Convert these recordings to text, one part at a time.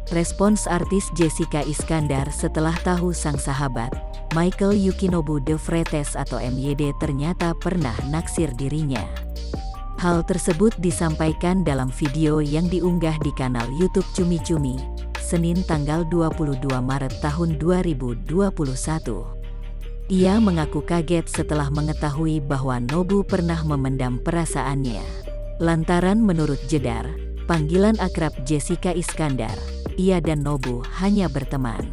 Respons artis Jessica Iskandar setelah tahu sang sahabat, Michael Yukinobu De Vretes atau MYD ternyata pernah naksir dirinya. Hal tersebut disampaikan dalam video yang diunggah di kanal YouTube Cumi Cumi, Senin tanggal 22 Maret tahun 2021. Ia mengaku kaget setelah mengetahui bahwa Nobu pernah memendam perasaannya. Lantaran menurut Jedar, panggilan akrab Jessica Iskandar, ia dan Nobu hanya berteman.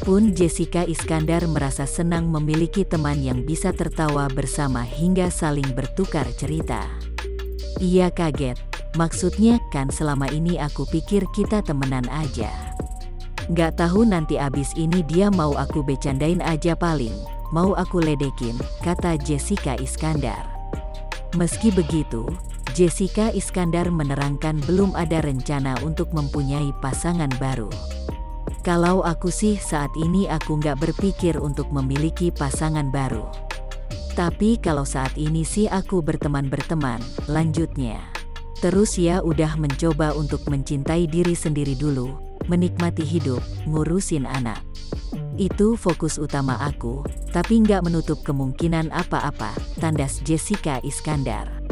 Pun Jessica Iskandar merasa senang memiliki teman yang bisa tertawa bersama hingga saling bertukar cerita. Ia kaget, maksudnya kan selama ini aku pikir kita temenan aja. Gak tahu nanti abis ini dia mau aku becandain aja paling, mau aku ledekin, kata Jessica Iskandar. Meski begitu, Jessica Iskandar menerangkan belum ada rencana untuk mempunyai pasangan baru. Kalau aku sih saat ini aku nggak berpikir untuk memiliki pasangan baru. Tapi kalau saat ini sih aku berteman-berteman, lanjutnya. Terus ya udah mencoba untuk mencintai diri sendiri dulu, menikmati hidup, ngurusin anak. Itu fokus utama aku, tapi nggak menutup kemungkinan apa-apa, tandas Jessica Iskandar.